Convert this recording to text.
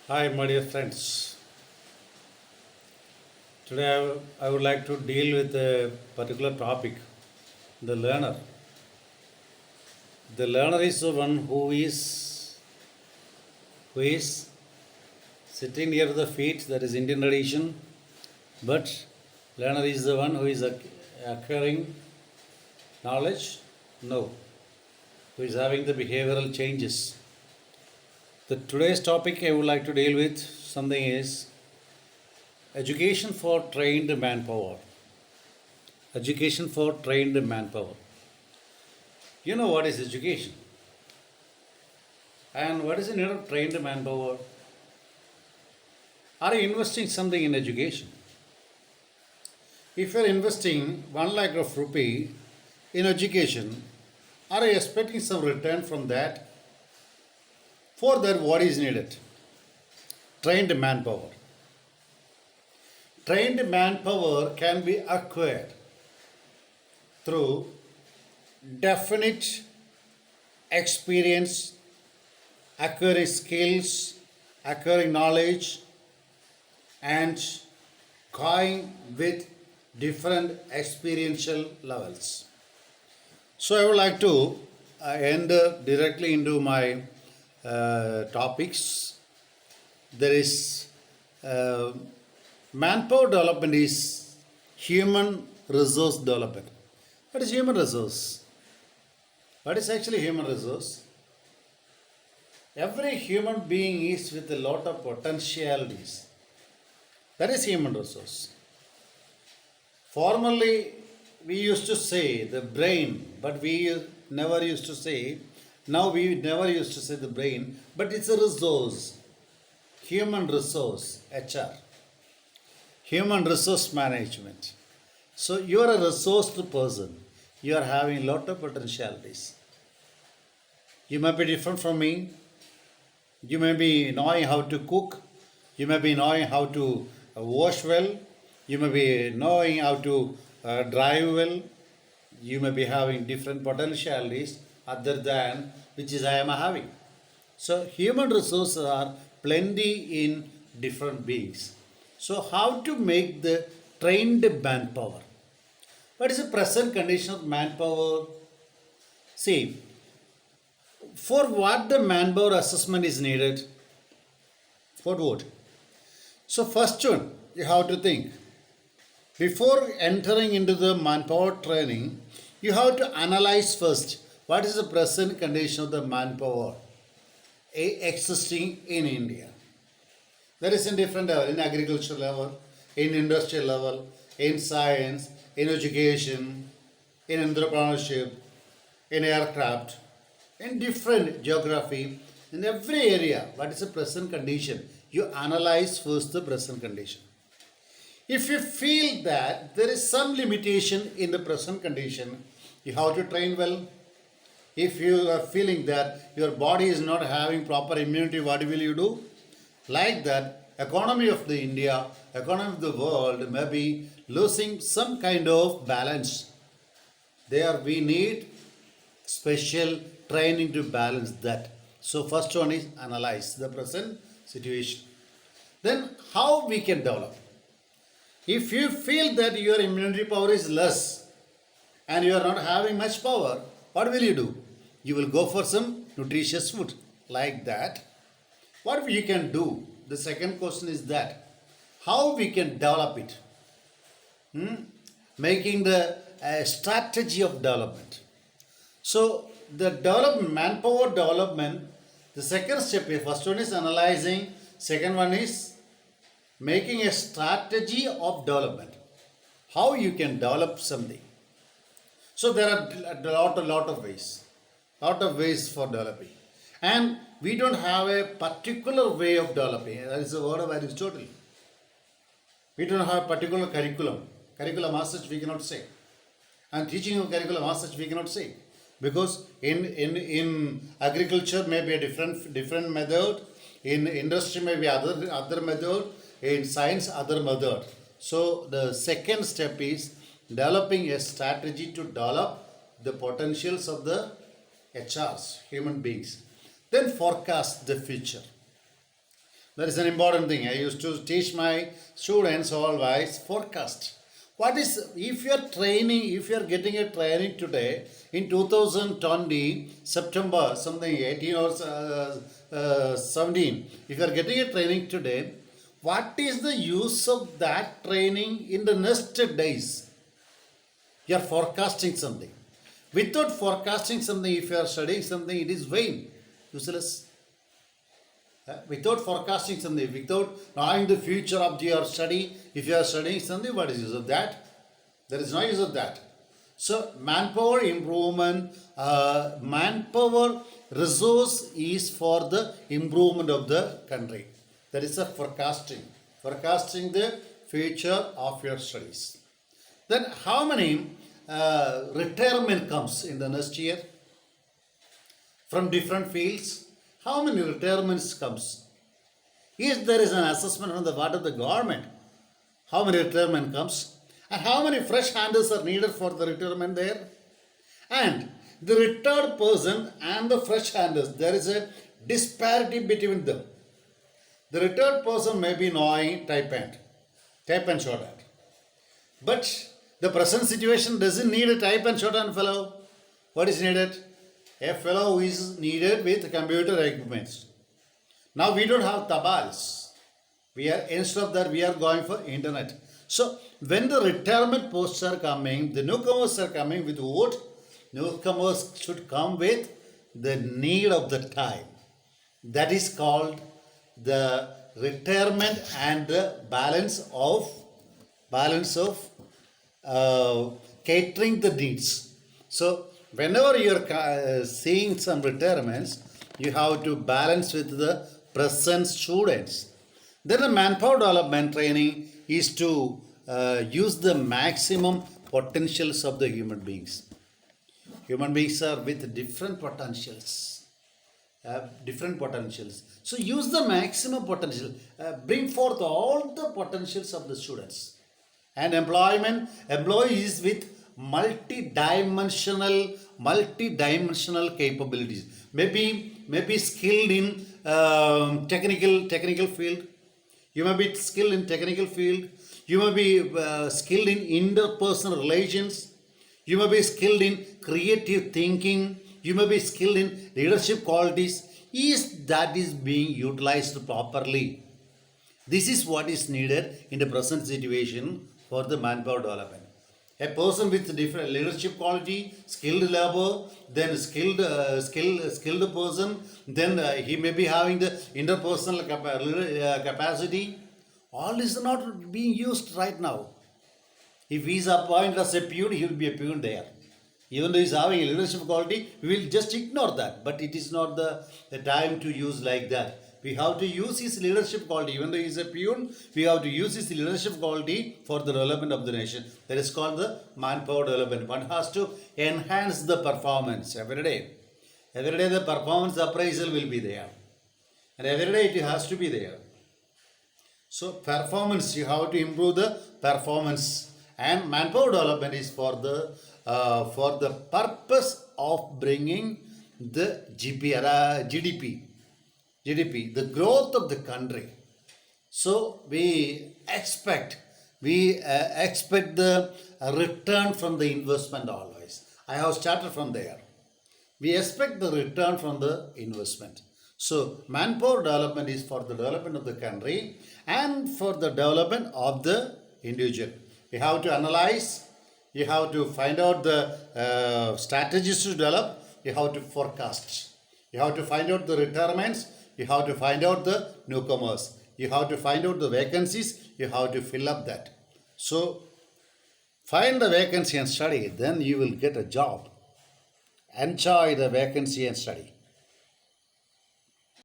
Hi, my dear friends. Today I would like to deal with a particular topic, the learner. The learner is the one who is sitting near the feet, that is Indian tradition, but learner is the one who is acquiring knowledge, no, who is having the behavioral changes. The today's topic I would like to deal with something is education for trained manpower. Education for trained manpower. You know what is education and what is the need of trained manpower? Are you investing something in education? If you are investing 1 lakh of rupee in education, are you expecting some return from that? For that, what is needed? Trained manpower. Trained manpower can be acquired through definite experience, acquiring skills, acquiring knowledge, and going with different experiential levels. So, I would like to enter directly into my topics. There is uh, manpower development is human resource development. What is human resource? What is actually human resource? Every human being is with a lot of potentialities. That is human resource. Formerly, we used to say the brain, but we never used to say, now we never used to say the brain, but it's a resource, human resource, HR, human resource management. So you are a resourced person. You are having a lot of potentialities. You may be different from me. You may be knowing how to cook. You may be knowing how to wash well. You may be knowing how to drive well. You may be having different potentialities other than which is I am having. So human resources are plenty in different beings. So how to make the trained manpower? What is the present condition of manpower? See, for what the manpower assessment is needed? For what? So first one, you have to think. Before entering into the manpower training, you have to analyze first what is the present condition of the manpower existing in India. That is in different level, in agriculture level, in industrial level, in science, in education, in entrepreneurship, in aircraft, in different geography, in every area. What is the present condition? You analyze first the present condition. If you feel that there is some limitation in the present condition, you have to train well. If you are feeling that your body is not having proper immunity, what will you do? Like that, economy of the India, economy of the world may be losing some kind of balance. There we need special training to balance that. So first one is analyze the present situation. Then how we can develop. If you feel that your immunity power is less and you are not having much power, what will you do? You will go for some nutritious food like that. What you can do? The second question is that how we can develop it. Making the strategy of development. So the development, manpower development, the second step is first one is analyzing, second one is making a strategy of development. How you can develop something. So there are a lot of ways for developing, and we don't have a particular way of developing. That is the word of Aristotle. We don't have a particular curriculum. Curriculum as such we cannot say, and teaching of curriculum as such we cannot say, because in agriculture may be a different method, in industry may be other method, in science other method. So the second step is developing a strategy to develop the potentials of the HRs, human beings. Then forecast the future. That is an important thing. I used to teach my students always forecast. What is, if you are training, if you are getting a training today in 2020, September, something 18 or 17, if you are getting a training today, what is the use of that training in the next days? You are forecasting something. Without forecasting something, if you are studying something, it is vain, useless. Without forecasting something, without knowing the future of your study, if you are studying something, what is use of that? There is no use of that. So manpower improvement, manpower resource is for the improvement of the country. That is a forecasting the future of your studies. Then how many retirement comes in the next year from different fields? How many retirements comes? If there is an assessment from the part of the government, how many retirement comes? And how many fresh handles are needed for the retirement there? And the retired person and the fresh handles, there is a disparity between them. The retired person may be knowing type and shorthand. But the present situation doesn't need a type and shorthand fellow. What is needed? A fellow who is needed with computer equipment. Now we don't have tabals. Instead of that, we are going for internet. So when the retirement posts are coming, the newcomers are coming with what? Newcomers should come with the need of the time. That is called the retirement and the balance of catering the needs. So whenever you are seeing some retirements, you have to balance with the present students. Then the manpower development training is to use the maximum potentials of the human beings. Human beings are with different potentials. So use the maximum potential. Bring forth all the potentials of the students. And employees with multi-dimensional capabilities. Maybe skilled in technical field. You may be skilled in technical field. You may be skilled in interpersonal relations. You may be skilled in creative thinking. You may be skilled in leadership qualities. That is being utilized properly? This is what is needed in the present situation for the manpower development. A person with different leadership quality, skilled labor, then skilled person, then he may be having the interpersonal capacity. All is not being used right now. If he is appointed as a peon, he will be a peon there. Even though he is having a leadership quality, we will just ignore that. But it is not the time to use like that. We have to use his leadership quality. Even though he is a peon, we have to use his leadership quality for the development of the nation. That is called the manpower development. One has to enhance the performance every day. Every day the performance appraisal will be there. And every day it has to be there. So performance, you have to improve the performance. And manpower development is for the purpose of bringing the GDP, the growth of the country. So we expect the return from the investment always. I have started from there. We expect the return from the investment. So manpower development is for the development of the country and for the development of the individual. You have to analyze. You have to find out the strategies to develop. You have to forecast. You have to find out the retirements. You have to find out the newcomers. You have to find out the vacancies. You have to fill up that. So, find the vacancy and study. Then you will get a job. Enjoy the vacancy and study.